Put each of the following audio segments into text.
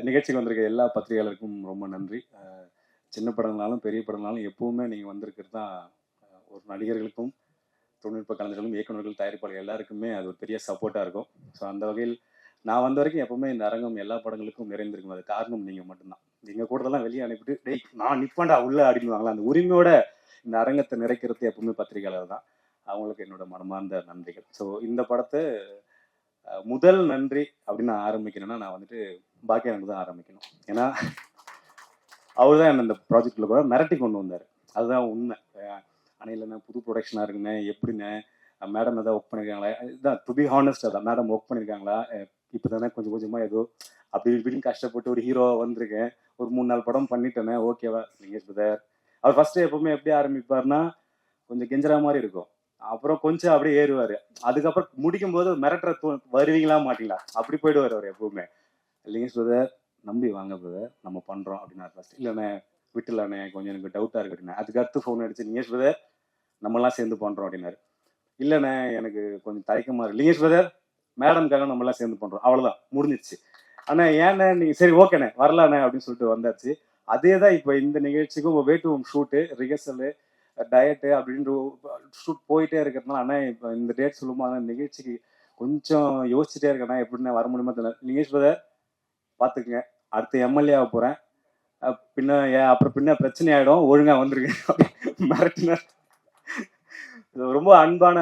நிகழ்ச்சிக்கு வந்திருக்க எல்லா பத்திரிகையாளருக்கும் ரொம்ப நன்றி. சின்ன படங்களாலும் பெரிய படங்களாலும் எப்பவுமே நீங்கள் வந்திருக்கிறது தான் ஒரு நடிகர்களுக்கும் தொழில்நுட்ப கலைஞர்களும் இயக்குநர்கள் தயாரிப்பாளர்கள் எல்லாருக்குமே அது ஒரு பெரிய சப்போர்ட்டாக இருக்கும். ஸோ அந்த வகையில் நான் வந்த வரைக்கும் எப்பவுமே இந்த அரங்கம் எல்லா படங்களுக்கும் நிறைந்திருக்கும். அது காரணம் நீங்கள் மட்டும்தான். நீங்கள் கூடதெல்லாம் வெளியே அனுப்பிட்டு டேய் நான் நிற்பேன்டா உள்ள அப்படின்வாங்களா, அந்த உரிமையோட இந்த அரங்கத்தை நிறைக்கிறது எப்பவுமே பத்திரிகையாளர் தான். அவங்களுக்கு என்னோட மனமார்ந்த நன்றிகள். ஸோ இந்த படத்தை முதல் நன்றி அப்படின்னு நான் ஆரம்பிக்கணும்னா நான் வந்துட்டு பாக்கியானுக்கு தான் ஆரம்பிக்கணும். ஏன்னா அவர் தான் என்ன இந்த ப்ராஜெக்டில் கூட மிரட்டி கொண்டு வந்தார். அதுதான் உண்மை. ஆனால் இல்லைண்ணா புது ப்ரொடக்ஷனாக இருக்குண்ணே, எப்படிண்ணே மேடம் எதாவது ஒர்க் பண்ணியிருக்காங்களா, இதுதான் டு பி ஹானஸ்ட், அதான் மேடம் ஒர்க் பண்ணியிருக்காங்களா, இப்போ தானே கொஞ்சம் கொஞ்சமாக ஏதோ அப்படி இப்படின்னு கஷ்டப்பட்டு ஒரு ஹீரோவாக வந்திருக்கேன், ஒரு 3-4 படம் பண்ணிட்டேனே, ஓகேவா லிங்கேஷ் பிரதர். அவர் ஃபஸ்ட்டு எப்பவுமே எப்படி ஆரம்பிப்பார்னா கொஞ்சம் கெஞ்சரா மாதிரி இருக்கும், அப்புறம் கொஞ்சம் அப்படியே ஏறுவார், அதுக்கப்புறம் முடிக்கும் போது மிரட்டுற வருவீங்களா மாட்டீங்களா அப்படி போயிடுவார் அவர் எப்பவுமே. லிங்கேஷ் பிரதர் நம்பி வாங்க பிரதர் நம்ம பண்ணுறோம் அப்படின்னா ஃபஸ்ட், இல்லைண்ணே விட்டுலாண்ணே கொஞ்சம் எனக்கு டவுட்டாக இருக்கு அப்படின்னா, அதுக்கு அடுத்து ஃபோன் அடிச்சு லிங்கேஷ் பிரதர் நம்மளாம் சேர்ந்து பண்ணுறோம் அப்படின்னாரு. இல்லைண்ணே எனக்கு கொஞ்சம் தயக்கமாக இருக்கு லிங்கேஷ் பிரதர் மேடம்காக நம்மளாம் சேர்ந்து பண்ணுறோம், அவ்வளோதான் முடிஞ்சிருச்சு. அண்ணா ஏண்ணே நீங்கள் சரி ஓகேண்ணே வரலாண்ணே அப்படின்னு சொல்லிட்டு வந்தாச்சு. அதே தான் இப்போ இந்த நிகழ்ச்சிக்கும் வே டு ஷூட்டு ரிஹர்சலு டயட்டு அப்படின்ற ஷூட் போயிட்டே இருக்கிறதுனால அண்ணா இப்போ இந்த டேட் சொல்லுமா நிகழ்ச்சிக்கு கொஞ்சம் யோசிச்சுட்டே இருக்கேண்ணா எப்படின்னா வர முடியுமா தெரியல. லிங்கேஷ் பிரதர் பார்த்துக்குங்க, அடுத்து எம்எல்ஏ ஆக போகிறேன், பின்ன அப்புறம் பின்ன பிரச்சனை ஆகிடும், ஒழுங்காக வந்துருக்கேன் மிரட்டினார். ரொம்ப அன்பான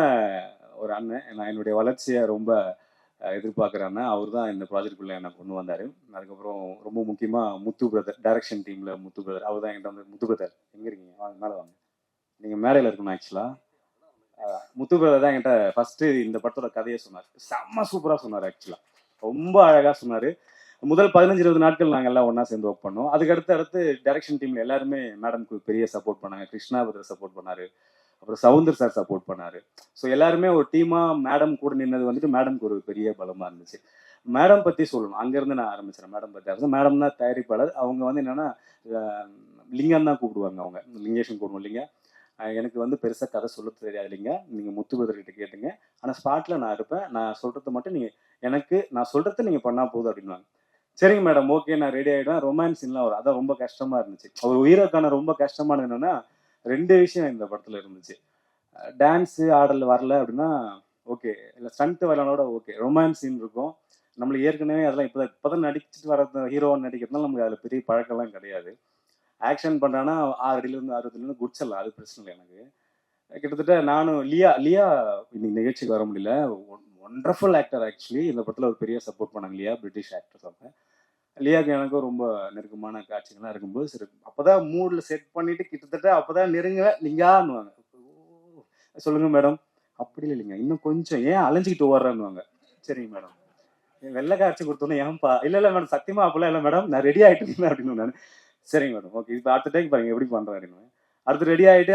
ஒரு அண்ணன், நான் என்னுடைய வளர்ச்சியை ரொம்ப எதிர்பார்க்குற அண்ணன். அவர் தான் இந்த ப்ராஜெக்டுக்குள்ளே என்னை கொண்டு வந்தார். அதுக்கப்புறம் ரொம்ப முக்கியமாக முத்து பிரதர், டைரக்ஷன் டீமில் முத்து பிரதர், அவர் தான் என்கிட்ட வந்து முத்து பிரதர் எங்கே இருக்கீங்க வாங்க மேலே வாங்க, நீங்கள் மேலையில் இருக்கணும். ஆக்சுவலாக முத்து பிரதர் தான் என்கிட்ட ஃபஸ்ட்டு இந்த படத்தோட கதையை சொன்னார். செம்ம சூப்பராக சொன்னார். ஆக்சுவலாக ரொம்ப அழகாக சொன்னார். முதல் 15-20 நாட்கள் நாங்கள் எல்லாம் ஒன்றா சேர்ந்து ஒர்க் பண்ணோம். அதுக்கடுத்து டைரக்ஷன் டீமில் எல்லாருமே மேடம்க்கு பெரிய சப்போர்ட் பண்ணாங்க. கிருஷ்ணா பிரதர் சப்போர்ட் பண்ணார், அப்புறம் சவுந்தர் சார் சப்போர்ட் பண்ணார். ஸோ எல்லாருமே ஒரு டீமாக மேடம் கூட நின்னது வந்துட்டு மேடம்க்கு ஒரு பெரிய பலமாக இருந்துச்சு. மேடம் பற்றி சொல்லணும், அங்கேருந்து நான் ஆரம்பிச்சிடறேன். மேடம் பற்றி மேடம் தான் தயாரிப்பாளர். அவங்க வந்து என்னென்னா லிங்கம் தான் கூப்பிடுவாங்க, அவங்க லிங்கேஷன் கூப்பிடுவோம். இல்லைங்க எனக்கு வந்து பெருசாக கதை சொல்ல தெரியாது இல்லைங்க, நீங்கள் முத்து பிரதர்கிட்ட கேட்டுங்க, ஆனால் ஸ்பாட்டில் நான் இருப்பேன், நான் சொல்கிறத மட்டும் நீங்கள் எனக்கு நான் சொல்கிறத நீங்கள் பண்ணால் போதும் அப்படின்வாங்க. சரிங்க மேடம் ஓகே நான் ரெடி ஆகிடுவேன். ரொமான்ஸ் சீன்லாம் வரும், அதான் ரொம்ப கஷ்டமாக இருந்துச்சு. ஒரு ஹீரோக்கான ரொம்ப கஷ்டமானது என்னென்னா 2 விஷயம் இந்த படத்தில் இருந்துச்சு. டான்ஸு ஆடல் வரல அப்படின்னா ஓகே, இல்லை ஸ்டண்ட்டு வரலனோட ஓகே, ரொமான்ஸ் சீன் இருக்கும். நம்மளுக்கு ஏற்கனவே அதெல்லாம் இப்போ தான் நடிச்சுட்டு வர ஹீரோவாக நடிக்கிறதுனால நமக்கு அதில் பெரிய பழக்கம்லாம் கிடையாது. ஆக்ஷன் பண்ணுறான்னா 6 அடியிலேருந்து 60 அடியிலேருந்து குடிச்சிடலாம், அது பிரச்சனை இல்லை எனக்கு. கிட்டத்தட்ட நானும் லியா இன்னைக்கு நிகழ்ச்சிக்கு வர முடியல, ஒண்டர்ஃபுல் ஆக்டர். ஆக்சுவலி இந்த படத்தில் ஒரு பெரிய சப்போர்ட் பண்ணாங்க லியா, பிரிட்டிஷ் ஆக்டர்ஸ். அவங்க லியாவுக்கு எனக்கும் ரொம்ப நெருக்கமான காட்சிகள்லாம் இருக்கும்போது சரி அப்போதான் மூடில் செட் பண்ணிட்டு கிட்டத்தட்ட அப்போதான் நெருங்குவேன். லிங்கான்னுவாங்க, சொல்லுங்க மேடம், அப்படி இல்லைங்க இன்னும் கொஞ்சம் ஏன் அலைஞ்சிக்கிட்டு ஓடுறான்னுவாங்க. சரிங்க மேடம் வெள்ளை காய்ச்சி கொடுத்தோன்னே ஏன்பா, இல்லை இல்லை மேடம் சத்தியமா அப்பெல்லாம் இல்லை மேடம் நான் ரெடி ஆகிட்டு இருந்தேன் அப்படின்னு நான். சரிங்க மேடம் ஓகே இப்போ அடுத்த டைம் பாருங்க எப்படி பண்ணுறேன் அப்படின்னு. அடுத்து ரெடி ஆகிட்டு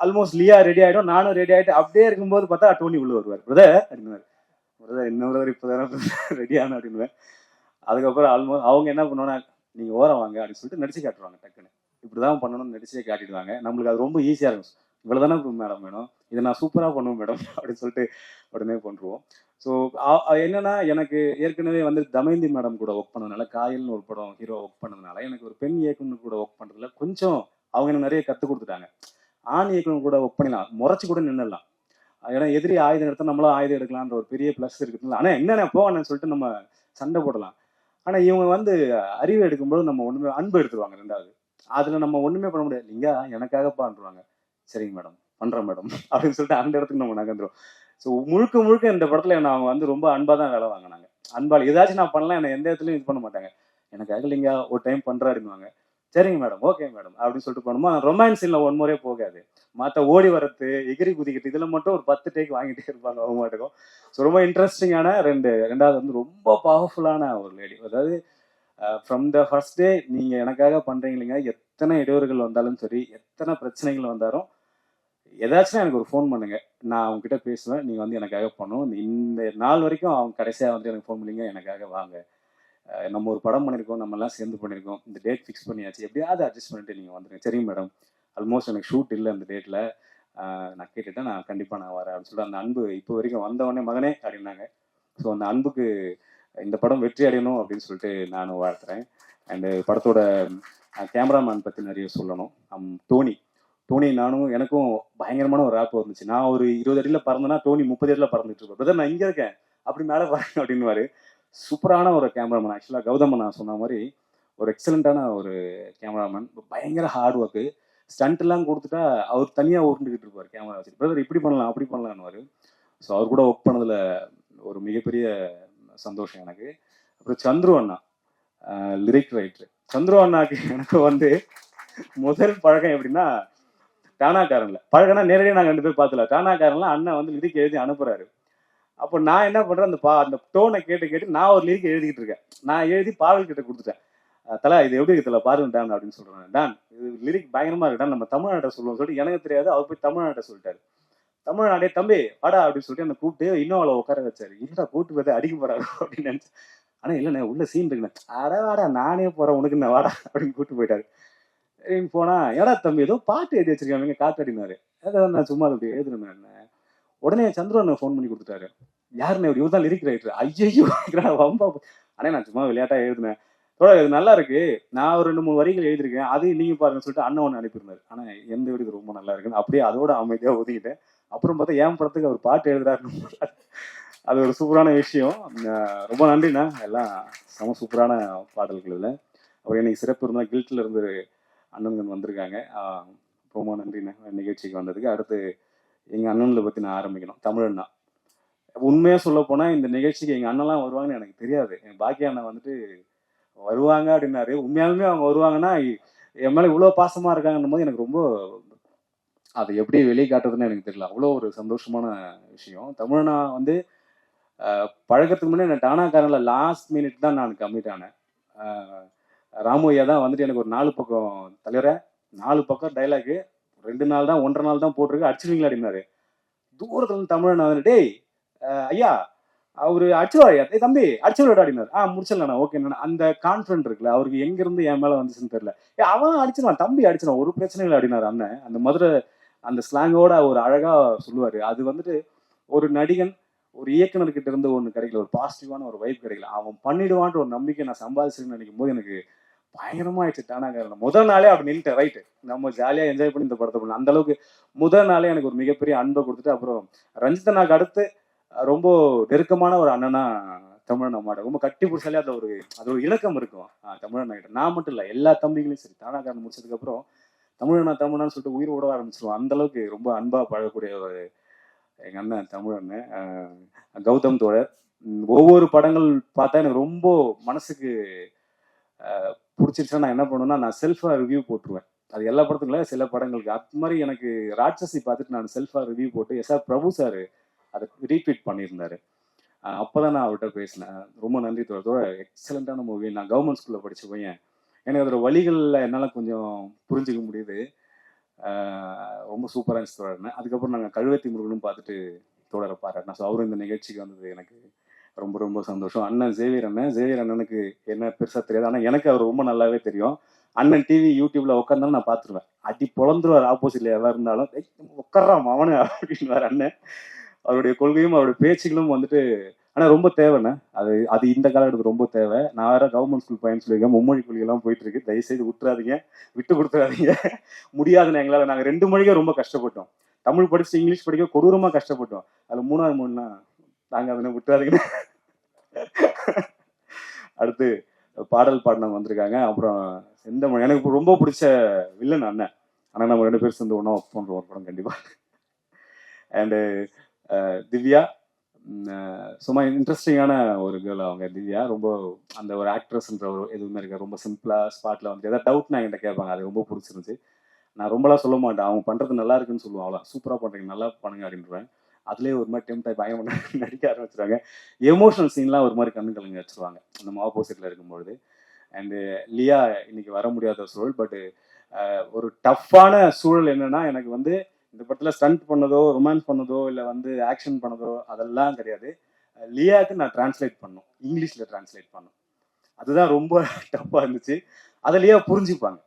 ஆல்மோஸ்ட் லியா ரெடி ஆகிடும், நானும் ரெடி ஆகிட்டு அப்படியே இருக்கும்போது பார்த்தா டோனி உள்ள வருவார். பிரதர் அப்படின்னு, பிரதர் இன்னொரு இப்போ தானே ரெடி ஆன அப்படின்னுவேன். அதுக்கப்புறம் ஆல்மோஸ்ட் அவங்க என்ன பண்ணுவாங்க, நீங்கள் ஓரம் வாங்க அப்படின்னு சொல்லிட்டு நடிச்சு காட்டுவாங்க. டக்குன்னு இப்படி தான் பண்ணணும்னு நடிச்சே காட்டிடுவாங்க. நம்மளுக்கு அது ரொம்ப ஈஸியாக இருக்கும். இவ்வளோ தானே மேடம் வேணும், இதை நான் சூப்பராக பண்ணுவேன் மேடம் அப்படின்னு சொல்லிட்டு உடனே பண்ணுவோம். ஸோ என்னன்னா எனக்கு ஏற்கனவே வந்து தமயந்தி மேடம் கூட ஒர்க் பண்ணதுனால, காயல்னு ஒரு படம் ஹீரோ ஒர்க் பண்ணதுனால எனக்கு ஒரு பெண் இயக்குனர் கூட ஒர்க் பண்ணுறதுல கொஞ்சம் அவங்க எனக்கு நிறைய கற்றுக் கொடுத்துட்டாங்க. ஆண் இயக்குனர் கூட ஒர்க் பண்ணிடலாம், முறைச்சி கூட நின்றுடலாம். ஏன்னா எதிரி ஆயுதம் எடுத்தால் நம்மளும் ஆயுதம் எடுக்கலான்ற ஒரு பெரிய ப்ளஸ் இருக்குதுங்களா. ஆனால் என்னென்ன போவான்னு சொல்லிட்டு நம்ம சண்டை போடலாம். ஆனால் இவங்க வந்து அறிவு எடுக்கும்போது நம்ம ஒன்றுமே அன்பு எடுத்துருவாங்க. ரெண்டாவது அதில் நம்ம ஒன்றுமே பண்ண முடியாது. இல்லைங்க எனக்காகப்பான்றாங்க. சரிங்க மேடம் பண்ணுறேன் மேடம் அப்படின்னு சொல்லிட்டு அந்த இடத்துக்கு நம்ம நகர்ந்துரும். ஸோ முழுக்க இந்த படத்தில் என்ன அவங்க வந்து ரொம்ப அன்பாக தான் வேலை வாங்கினாங்க. அன்பால் ஏதாச்சும் நான் பண்ணலாம், என்னை எந்த இடத்துலையும் இது பண்ண மாட்டாங்க. எனக்காக இல்லைங்க ஒரு டைம் பண்ணுறாருன்னுவாங்க. சரிங்க மேடம் ஓகே மேடம் அப்படின்னு சொல்லிட்டு போனோமா. ரொமான்ஸ் சீனில் ஒன் முறையே போகாது, மற்ற ஓடி வரத்து எகிரி குதிக்கிறது இதில் மட்டும் ஒரு 10 டேக் வாங்கிட்டே இருப்பாங்க அவங்க மாட்டுக்கும். ஸோ ரொம்ப இன்ட்ரெஸ்டிங்கான ரெண்டாவது வந்து ரொம்ப பவர்ஃபுல்லான ஒரு லேடி. அதாவது ஃப்ரம் த ஃபர்ஸ்ட் டே நீங்கள் எனக்காக பண்ணுறீங்க இல்லைங்க, எத்தனை இடையூறுகள் வந்தாலும் சரி, எத்தனை பிரச்சனைகள் வந்தாலும் ஏதாச்சும் எனக்கு ஒரு ஃபோன் பண்ணுங்க, நான் அவங்ககிட்ட பேசுவேன், நீங்கள் வந்து எனக்காக பண்ணணும். இந்த நாள் வரைக்கும் அவங்க கடைசியாக வந்து எனக்கு ஃபோன் பண்ணிங்க எனக்காக வாங்க, நம்ம ஒரு படம் பண்ணியிருக்கோம், நம்மலாம் சேர்ந்து பண்ணியிருக்கோம், இந்த டேட் ஃபிக்ஸ் பண்ணியாச்சு, எப்படியாவது அட்ஜஸ்ட் பண்ணிட்டு நீங்கள் வந்துடுங்க. சரிங்க மேடம் ஆல்மோஸ்ட் எனக்கு ஷூட் இல்லை அந்த டேட்டில், நான் கேட்டுட்டேன், நான் கண்டிப்பாக நான் வரேன் அப்படின்னு சொல்லிட்டு அந்த அன்பு இப்போ வரைக்கும் வந்தவொடனே மகனே அப்படின்னாங்க. ஸோ அந்த அன்புக்கு இந்த படம் வெற்றி அடையணும் அப்படின்னு சொல்லிட்டு நானும் வாழ்த்துறேன். அண்டு படத்தோட கேமராமேன் பற்றி நிறைய சொல்லணும். டோனி டோனி நானும் எனக்கும் பயங்கரமான ஒரு ரேப் வந்துச்சு. நான் ஒரு 20 அடியில் பறந்தேன்னா டோனி 30 அடியில் பறந்துட்டு இருப்பேன். பிரதர் நான் இங்கே இருக்கேன் அப்படி மேலே பாருங்க அப்படின்னுவாரு. சூப்பரான ஒரு கேமராமேன். ஆக்சுவலாக கௌதம் நான் சொன்ன மாதிரி ஒரு எக்ஸலண்ட்டான ஒரு கேமராமேன். பயங்கர ஹார்ட் ஒர்க்கு. ஸ்டண்ட்லாம் கொடுத்துட்டா அவர் தனியாக உருண்டுக்கிட்டு இருப்பார் கேமரா வச்சு. பிரதர் இப்படி பண்ணலாம் அப்படி பண்ணலான்னுவார். ஸோ அவர் கூட ஒர்க் பண்ணதில் ஒரு மிகப்பெரிய சந்தோஷம் எனக்கு. அப்புறம் சந்துரு அண்ணா லிரிக் ரைட்டர். சந்துரு அண்ணாக்கு எனக்கு வந்து முதல் பழக்கம் எப்படின்னா டானாக்காரன்ல பழகனா நேரடியாக நாங்கள் 2 பேர் பார்த்துல. டானாக்காரன்ல அண்ணன் வந்து லிரிக் எழுதி அனுப்புறாரு. அப்போ நான் என்ன பண்றேன், அந்த டோனை கேட்டு நான் ஒரு லிரிக் எழுதிக்கிட்டு இருக்கேன். நான் எழுதி பாவல் கிட்ட கொடுத்துட்டேன். தலா இது எப்படி இருக்குல்ல பாருங்க டான் அப்படின்னு சொல்றேன். டான் இது லிரிக் பயங்கரமா இருக்கு டான், நம்ம தமிழ்நாட்டை சொல்லுவோம் சொல்லிட்டு எனக்கு தெரியாது. அவர் போய் தமிழ்நாட்டை சொல்லிட்டாரு. தமிழ்நாடே தம்பி வாடா அப்படின்னு சொல்லிட்டு என்னை கூப்பிட்டு இன்னும் அவளை உட்கார வச்சாரு. இல்லடா கூட்டு போய் அடிக்க போறாரு அப்படின்னு நினைச்சு. ஆனா இல்லைண்ணே உள்ள சீன் இருக்குண்ணே. அட வாடா நானே போறேன் உனக்கு என்ன வாடா அப்படின்னு கூப்பிட்டு போயிட்டாரு. போனா ஏடா தம்பி ஏதோ பாட்டு எழுதி வச்சிருக்காங்க காத்தாடினாரு. ஏதாவது நான் சும்மா அப்படி எழுதுனேன். உடனே சந்திரன் ஃபோன் பண்ணி கொடுத்துட்டாரு. யாருன்னு இவர் தான் லிரிக் ரைட்டர். ஐயோ வம்பா. ஆனா நான் சும்மா விளையாட்டா எழுதுனேன். இது நல்லா இருக்கு, நான் ஒரு 2-3 வரிகள் எழுதிருக்கேன், அதையும் நீங்க பாருங்கன்னு சொல்லிட்டு அண்ணன் ஒன்று அனுப்பியிருந்தாரு. ஆனா எந்த வீடு இது ரொம்ப நல்லா இருக்குன்னு அப்படியே அதோட அமைதியா ஒதுக்கிட்டேன். அப்புறம் பார்த்தா என் படத்துக்கு அவர் பாட்டு எழுதுறாருன்னு அது ஒரு சூப்பரான விஷயம். ரொம்ப நன்றிண்ணா. எல்லாம் செம சூப்பரான பாடல்கள் இல்லை. அவர் இன்னைக்கு சிறப்பு இருந்தால் கில்ட்டில் இருந்து அண்ணன்கள் வந்திருக்காங்க. ரொம்ப நன்றிண்ணா நிகழ்ச்சிக்கு வந்ததுக்கு. அடுத்து எங்கள் அண்ணன்களை பற்றி நான் ஆரம்பிக்கணும். தமிழண்ணா உண்மையாக சொல்ல போனால் இந்த நிகழ்ச்சிக்கு எங்கள் அண்ணன்லாம் வருவாங்கன்னு எனக்கு தெரியாது. என் பாக்கிய அண்ணன் வந்துட்டு வருவாங்க அப்படின்னாரு. உண்மையாலுமே அவங்க வருவாங்கன்னா என் மேலே இவ்வளோ பாசமாக இருக்காங்கன்னும் போது எனக்கு ரொம்ப அதை எப்படி வெளியே காட்டுறதுன்னு எனக்கு தெரியல. அவ்வளோ ஒரு சந்தோஷமான விஷயம். தமிழனா வந்து பழக்கத்துக்கு முன்னே நான் டானாக்காரனில் லாஸ்ட் மினிட் தான் நான் கம்மிட் ஆனேன். ராமு ஐயா தான் வந்துட்டு எனக்கு ஒரு 4 பக்கம் தலைவரை 4 பக்கம் டைலாகு 2 நாள் தான் 1.5 நாள் தான் போட்டிருக்கு, அடிச்சிருவீங்களா அப்படின்னாரு. தூரத்துல இருந்து தமிழன் வந்து டேய் ஐயா அவரு அடிச்சுவாயா தம்பி அடிச்சு விட அப்படின்னாரு. முடிச்சிடலாம் ஓகே. அந்த கான்ஃபிடன்ட் இருக்குல்ல அவருக்கு எங்க இருந்து என் மேல வந்துச்சுன்னு தெரியல. அவன் அடிச்சிருவான் தம்பி அடிச்சிருவான் ஒரு பிரச்சனை இல்லை அப்படின்னாரு அண்ணன். அந்த மதுரை அந்த ஸ்லாங்கோட ஒரு அழகா சொல்லுவாரு. அது வந்துட்டு ஒரு நடிகன் ஒரு இயக்குனர்கிட்ட இருந்து ஒன்று கிடைக்கல, ஒரு பாசிட்டிவான ஒரு வைப் கிடைக்கல. அவன் பண்ணிடுவான்ற ஒரு நம்பிக்கை நான் சம்பாதிச்சுன்னு நினைக்கும் போது எனக்கு பயங்கரமா ஆயிடுச்சு. டானாக்காரன் முதல் நாளே அப்படி நின்றுட்டேன். ரைட்டு நம்ம ஜாலியா என்ஜாய் பண்ணி இந்த படத்தை பண்ணலாம். அந்த அளவுக்கு முதல் நாளே எனக்கு ஒரு மிகப்பெரிய அன்பை கொடுத்துட்டு அப்புறம் ரஞ்சிதனாக்கு அடுத்து ரொம்ப நெருக்கமான ஒரு அண்ணனா தமிழன் அம்மாட்ட ரொம்ப கட்டி பிடிச்சாலே அது ஒரு இலக்கம் இருக்கும் தமிழன் கிட்ட. நான் மட்டும் இல்லை எல்லா தம்பிகளையும் சரி. டானாக்காரன் முடிச்சதுக்கு அப்புறம் தமிழனான்னு சொல்லிட்டு உயிர் ஓட ஆரம்பிச்சிருவோம். அந்த அளவுக்கு ரொம்ப அன்பா பழகக்கூடிய ஒரு எங்க அண்ணன் தமிழன் கௌதம் தோழர். ஒவ்வொரு படங்கள் பார்த்தா எனக்கு ரொம்ப மனசுக்கு பிடிச்சிருச்சுன்னா நான் என்ன பண்ணுவேன்னா நான் செல்ஃபா ரிவ்யூ போட்டுருவேன். அது எல்லா படத்துக்குள்ள சில படங்களுக்கு அது மாதிரி எனக்கு ராட்சசி பார்த்துட்டு நான் செல்ஃபா ரிவ்யூ போட்டு எஸ்ஆர் பிரபு சார் அதை ரீட்வீட் பண்ணியிருந்தாரு. அப்போதான் நான் அவர்கிட்ட பேசினேன். ரொம்ப நன்றி தோழர், எக்ஸலண்டான மூவி. நான் கவர்மெண்ட் ஸ்கூலில் படித்த பையன், எனக்கு அதோட வழிகளில் என்னால் கொஞ்சம் புரிஞ்சுக்க முடியுது. ரொம்ப சூப்பராக இருந்துச்சு தோழர்னேன். அதுக்கப்புறம் நாங்கள் கழுவத்தி முருகனும் பார்த்துட்டு தோழரை பாராட்டினேன். ஸோ அவரும் இந்த நிகழ்ச்சிக்கு வந்தது எனக்கு ரொம்ப ரொம்ப சந்தோஷம். அண்ணன் ஜேவியர் அண்ணனுக்கு என்ன பெருசாக தெரியாது, ஆனால் எனக்கு அவர் ரொம்ப நல்லாவே தெரியும். அண்ணன் டிவி யூடியூப்ல உட்காந்தாலும் நான் பார்த்துருவேன். அடி பொழந்துருவார் ஆப்போசிட்ல எதா இருந்தாலும். உட்கார்றான் அவனு அப்படின்வார் அண்ணன். அவருடைய கொள்கையும் அவருடைய பேச்சுகளும் வந்துட்டு ஆனால் ரொம்ப தேவைண்ணே. அது இந்த காலகட்டத்துக்கு ரொம்ப தேவை. நான் வேற கவர்மெண்ட் ஸ்கூல் பையன் சொல்லியிருக்கேன். மும்மொழி கொள்கையெல்லாம் போயிட்டு இருக்கு. தயவுசெய்து விட்டுறாதீங்க, விட்டு கொடுத்துறாதீங்க. முடியாதுன்னு எங்களால். நாங்கள் 2 மொழிகள் ரொம்ப கஷ்டப்பட்டோம். தமிழ் படிச்சு இங்கிலீஷ் படிக்க கொடூரமாக கஷ்டப்பட்டோம். அதில் 3வது மொழினா நாங்கள் அதனை விட்டுறாதீங்க. அடுத்து பாடல் பாடினவங்க வந்திருக்காங்க. அப்புறம் செந்தமிழ் எனக்கு ரொம்ப பிடிச்ச வில்லன் அண்ணன். ஆனால் நம்ம 2 பேர் சேர்ந்து ஒன்றா ஒர்க் பண்ணுறோம் ஒரு படம் கண்டிப்பாக. அண்டு திவ்யா சும்மா இன்ட்ரெஸ்டிங்கான ஒரு கேர்ள் அவங்க. திவ்யா ரொம்ப அந்த ஒரு ஆக்ட்ரஸ்ன்ற ஒரு எதுவுமே இருக்க ரொம்ப சிம்பிளாக ஸ்பாட்டில் வந்து எதாவது டவுட்னா என்கிட்ட கேட்பாங்க. அது ரொம்ப பிடிச்சிருந்துச்சு. நான் ரொம்பலாம் சொல்ல மாட்டேன், அவங்க பண்ணுறது நல்லா இருக்குன்னு சொல்லுவாங்க. அவ்வளோ சூப்பராக பண்ணுறீங்க நல்லா பண்ணுங்க அப்படின்றேன். அதுலேயே ஒரு மாதிரி டெம்ட் ஆகி பயம் நடிக்க ஆரம்பிச்சிருவாங்க. எமோஷனல் சீன்லாம் ஒரு மாதிரி கண்ணு கலங்க வச்சுருவாங்க நம்ம ஆப்போசிட்டில் இருக்கும்பொழுது. அண்டு லியா இன்னைக்கு வர முடியாத சூழல். பட்டு ஒரு டஃப்பான சூழல் என்னன்னா எனக்கு வந்து இந்த படத்தில் ஸ்டண்ட் பண்ணதோ ரொமான்ஸ் பண்ணதோ இல்லை வந்து ஆக்ஷன் பண்ணதோ அதெல்லாம் கிடையாது. லியாவுக்கு நான் டிரான்ஸ்லேட் பண்ணணும், இங்கிலீஷில் டிரான்ஸ்லேட் பண்ணணும். அதுதான் ரொம்ப டஃப்பாக இருந்துச்சு. அதை லியா புரிஞ்சுப்பாங்க.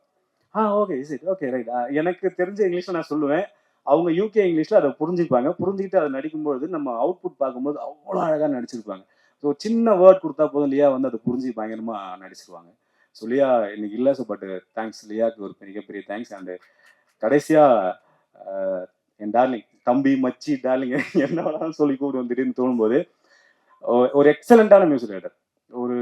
Okay is okay right. எனக்கு தெரிஞ்ச இங்கிலீஷில் நான் சொல்லுவேன், அவங்க யூகே இங்கிலீஷில் அதை புரிஞ்சுப்பாங்க. புரிஞ்சுக்கிட்டு அதை நடிக்கும்போது நம்ம அவுட்புட் பார்க்கும்போது அவ்வளோ அழகாக நடிச்சிருப்பாங்க. ஸோ ஸோ சின்ன வேர்ட் கொடுத்தா போதும், லியா வந்து அதை புரிஞ்சு பயங்கரமாக நடிச்சிருவாங்க. ஸோ லியா இன்னைக்கு இல்லை. ஸோ பட் தேங்க்ஸ் லியாவுக்கு ஒரு மிகப்பெரிய தேங்க்ஸ். அண்டு கடைசியாக என் டார்லிங் தம்பி மச்சி டார்லிங் என்ன வேணாலும் சொல்லி கூப்பிட்டு திடீர்னு தோணும்போது, ஒரு எக்ஸலண்டான மியூசிக் ரைட்டர், ஒரு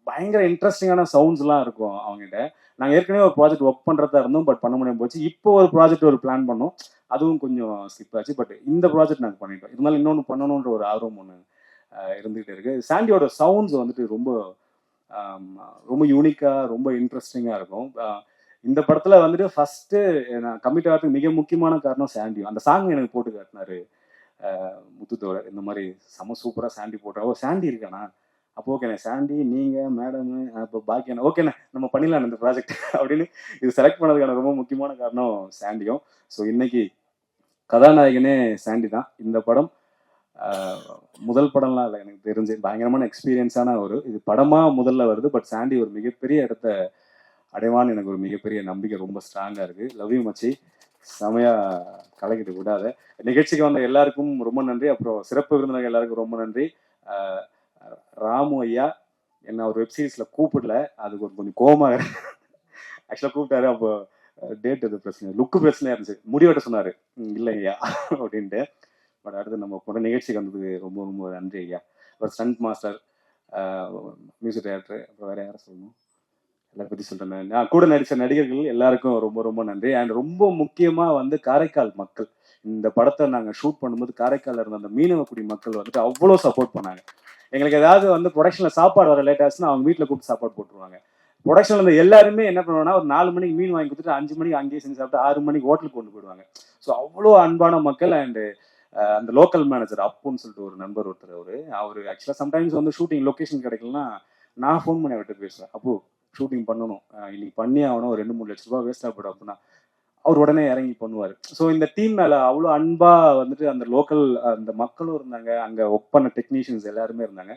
பயங்கர இன்ட்ரெஸ்டிங்கான சவுண்ட்ஸ்லாம் இருக்கும் அவங்ககிட்ட. நாங்கள் ஏற்கனவே ஒரு ப்ராஜெக்ட் ஒர்க் பண்ணுறதா இருந்தோம், பட் பண்ண முடியாமல் போச்சு. இப்போ ஒரு ப்ராஜெக்ட் ஒரு பிளான் பண்ணோம், அதுவும் கொஞ்சம் ஸ்கிப் ஆச்சு. பட் இந்த ப்ராஜெக்ட் நாங்கள் பண்ணிட்டோம். இருந்தாலும் இன்னொன்று பண்ணணுன்ற ஒரு ஆர்வம் ஒன்று இருந்துகிட்டே இருக்கு. சாண்டியோட சவுண்ட்ஸ் வந்துட்டு ரொம்ப ரொம்ப யூனிக்காக ரொம்ப இன்ட்ரெஸ்டிங்காக இருக்கும். இந்த படத்தில் வந்துட்டு ஃபஸ்ட்டு நான் கமிட் ஆகிறதுக்கு மிக முக்கியமான காரணம் சாண்டியோ. அந்த சாங் எனக்கு போட்டு காட்டினாரு முத்துத்தோட. இந்த மாதிரி செம சூப்பராக சாண்டி போட்டா. ஓ சாண்டி இருக்கானா, அப்போ ஓகேண்ணே சாண்டி நீங்கள் மேடம் இப்போ பாக்கியாண்ணா ஓகேண்ணே நம்ம பண்ணிடலாம் இந்த ப்ராஜெக்ட் அப்படின்னு இது செலக்ட் பண்ணதுக்கான ரொம்ப முக்கியமான காரணம் சாண்டியும். ஸோ இன்னைக்கு கதாநாயகனே சாண்டி தான். இந்த படம் முதல் படம்லாம் இல்லை, எனக்கு தெரிஞ்சு பயங்கரமான எக்ஸ்பீரியன்ஸான இது படமாக முதல்ல வருது. பட் சாண்டி ஒரு மிகப்பெரிய இடத்த அடைவான்னு எனக்கு ஒரு மிகப்பெரிய நம்பிக்கை ரொம்ப ஸ்ட்ராங்காக இருக்குது. லவ் யூ மச்சி, செமையாக கலக்கிட்டு விடாத. நிகழ்ச்சிக்கு வந்த எல்லாருக்கும் ரொம்ப நன்றி. அப்புறம் சிறப்பு விருந்தினர்கள் எல்லாருக்கும் ரொம்ப நன்றி. ராமு ஐயா என்ன ஒரு வெப்சீரிஸில் கூப்பிடல, அதுக்கு ஒரு கொஞ்சம் கோவமாக ஆக்சுவலாக கூப்பிட்டாரு. அப்போ டேட் எது பிரச்சனை, லுக்கு பிரச்சனையாக இருந்துச்சு. முடிவெட்ட சொன்னார் இல்லை ஐயா அப்படின்ட்டு. பட் அடுத்து நம்ம போன நிகழ்ச்சிக்கு வந்ததுக்கு ரொம்ப ரொம்ப நன்றி ஐயா. ஒரு ஸ்டண்ட் மாஸ்டர், மியூசிக் டைரக்டர், அப்புறம் வேறு யாரை சொல்லணும், எல்லாரை பற்றி சொல்கிறேன். நான் கூட நடித்த நடிகர்கள் எல்லாருக்கும் ரொம்ப ரொம்ப நன்றி. அண்ட் ரொம்ப முக்கியமாக காரைக்கால் மக்கள், இந்த படத்தை நாங்கள் ஷூட் பண்ணும்போது காரைக்காலில் இருந்த அந்த மீனவக்குடி மக்கள் வந்துட்டு அவ்வளோ சப்போர்ட் பண்ணாங்க. எங்களுக்கு ஏதாவது ப்ரொடக்ஷனில் சாப்பாடு வர லேட் ஆச்சுன்னா அவங்க வீட்டில் கூப்பிட்டு சாப்பாடு போட்டுருவாங்க. ப்ரொடக்ஷனில் இருந்த எல்லாருமே என்ன பண்ணுவாங்கன்னா ஒரு 4 மணிக்கு மீன் வாங்கி கொடுத்துட்டு 5 மணிக்கு அங்கேயே செஞ்சு சாப்பிட்டு 6 மணிக்கு ஹோட்டலுக்கு கொண்டு போயிடுவாங்க. ஸோ அவ்வளோ அன்பான மக்கள். அண்டு அந்த லோக்கல் மேனேஜர் அப்புன்னு சொல்லிட்டு ஒரு நண்பர் ஒருத்தர், அவர் ஆக்சுவலாக சம்டைம்ஸ் ஷூட்டிங் லொக்கேஷன் கிடைக்கலன்னா நான் ஃபோன் பண்ணி அவர்கிட்ட பேசுவேன். அப்போ ஷூட்டிங் பண்ணணும், இன்னைக்கு பண்ணி ஆகணும், ஒரு 2-3 லட்ச ரூபா வேஸ்ட்டாக போய்டும் அப்படின்னா அவர் உடனே இறங்கி பண்ணுவார். ஸோ இந்த டீம் மேலே அவ்வளோ அன்பாக அந்த லோக்கல் அந்த மக்களும் இருந்தாங்க, அங்கே ஒர்க் பண்ண டெக்னீஷியன்ஸ் எல்லாருமே இருந்தாங்க.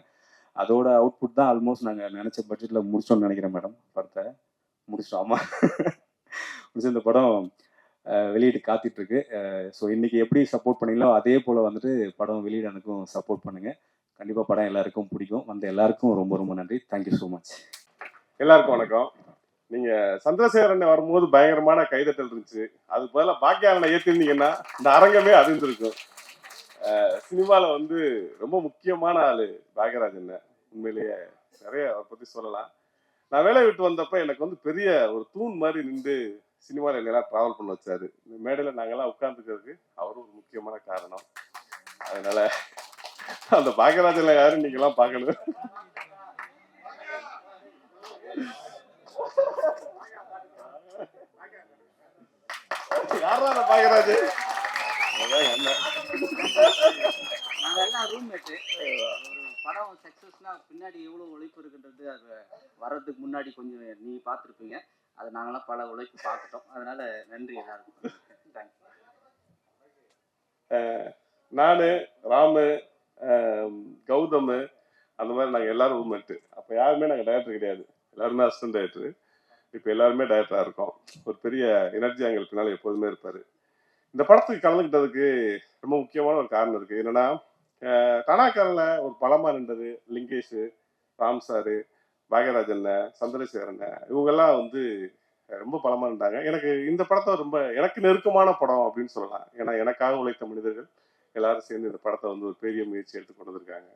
அதோட அவுட்புட் தான் ஆல்மோஸ்ட் நாங்கள் நினச்ச பட்ஜெட்டில் முடிச்சோம்னு நினைக்கிறேன் மேடம். படத்தை முடிச்சிட்டோம். ஆமாம் முடிச்சு இந்த படம் வெளியீட்டு காத்திட்ருக்கு. ஸோ இன்றைக்கி எப்படி சப்போர்ட் பண்ணீங்களோ அதே போல் படம் வெளியிடனுக்கும் சப்போர்ட் பண்ணுங்கள். கண்டிப்பாக படம் எல்லாருக்கும் பிடிக்கும். வந்த எல்லாருக்கும் ரொம்ப ரொம்ப நன்றி. Thank you so much. எல்லாருக்கும் வணக்கம். நீங்கள் சந்திரசேகரன் வரும்போது பயங்கரமான கைதட்டல் இருந்துச்சு. அது பதிலாக பாக்கியாரனை ஏற்றிருந்தீங்கன்னா இந்த அரங்கமே அதிர்ந்திருக்கும். சினிமாவில் ரொம்ப முக்கியமான ஆள் பாக்யராஜன். உண்மையிலேயே நிறைய அவரை பற்றி சொல்லலாம். நான் வேலை விட்டு வந்தப்போ எனக்கு பெரிய ஒரு தூண் மாதிரி நின்று சினிமாவில் என்னெல்லாம் ட்ராவல் பண்ண வச்சாரு. இந்த மேடையில் நாங்கள்லாம் உட்காந்துக்கிறதுக்கு அவரும் ஒரு முக்கியமான காரணம். அதனால அந்த பாக்யராஜன் யாரும் நீங்கெல்லாம் பார்க்கணும். யாரா பாக்யராஜ்? நாங்கெல்லாம் ரூம்மேட்டு. படம் சக்ஸஸ்னா பின்னாடி எவ்வளோ உழைப்பு இருக்குன்றது அது வர்றதுக்கு முன்னாடி கொஞ்சம் நீ பார்த்துருப்பீங்க. அதை நாங்களாம் பல உழைப்பு பார்த்துட்டோம். அதனால நன்றி எல்லாருக்கும். தேங்க்ஸ். நான் ராமு, கௌதம், அந்த மாதிரி நாங்கள் எல்லாரும் ரூம்மேட்டு. அப்போ யாருமே நாங்கள் டைரக்டர் கிடையாது, எல்லாருமே அசிஸ்டன்ட் டைரக்டரு. இப்போ எல்லாருமே டைரக்டராக இருக்கோம். ஒரு பெரிய எனர்ஜி எங்களுக்கு பின்னால் எப்போதுமே இருப்பார். இந்த படத்துக்கு கலந்துக்கிட்டதுக்கு ரொம்ப முக்கியமான ஒரு காரணம் இருக்குது. என்னென்னா கனாக்காரில் ஒரு பலமாக நின்றது லிங்கேஷ், ராம் சாரு, பாக்யராஜன், சந்திரசேகரன், இவங்கெல்லாம் ரொம்ப பலமாக இருந்தாங்க. எனக்கு இந்த படத்தை ரொம்ப எனக்கு நெருக்கமான படம் அப்படின்னு சொல்லலாம். ஏன்னா எனக்காக உழைத்த மனிதர்கள் எல்லாரும் சேர்ந்து இந்த படத்தை ஒரு பெரிய முயற்சி எடுத்து கொண்டு வந்திருக்காங்க.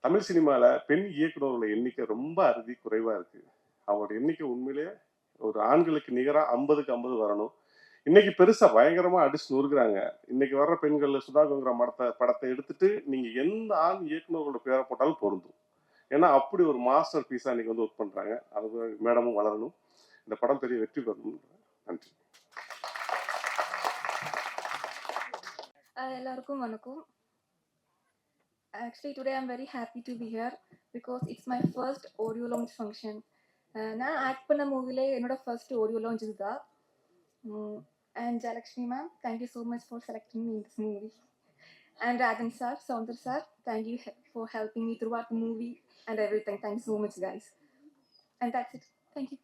தமிழ் சினிமாவில் பெண் இயக்குநர்களோட எண்ணிக்கை ரொம்ப அறுதி குறைவாக இருக்குது. அவங்களோட எண்ணிக்கை உண்மையிலேயே ஒரு ஆண்களுக்கு நிகராக 50க்கு 50 வரணும். இன்னைக்கு பெருசா பயங்கரமா அடிச்சு நொறுக்குறாங்க. இன்னைக்கு வர்ற பெண்கள் சுதாகங்கிற படத்தை எடுத்துட்டு நீங்க எந்த ஆண் இயக்குநர்களோட பேரை போட்டாலும் பொருந்தும். ஏன்னா அப்படி ஒரு மாஸ்டர் பீஸா இன்னைக்கு ஒர்க் பண்றாங்க. அது மேடமும் வளரணும், இந்த படம் பெரிய வெற்றி பெறணும். நன்றி. எல்லாருக்கும் வணக்கம். Actually today I'm very happy to be here because it's my first audio launch function. நான் ஆக்ட் பண்ண மூவிலே என்னோட ஃபர்ஸ்ட் ஆடியோ லான்ச் இதுதான். And Jalakshmi ma'am, thank you so much for selecting me in this movie. And Rajan sir, Saundar sir, thank you for helping me throughout the movie and everything. Thanks so much guys. And that's it. Thank you.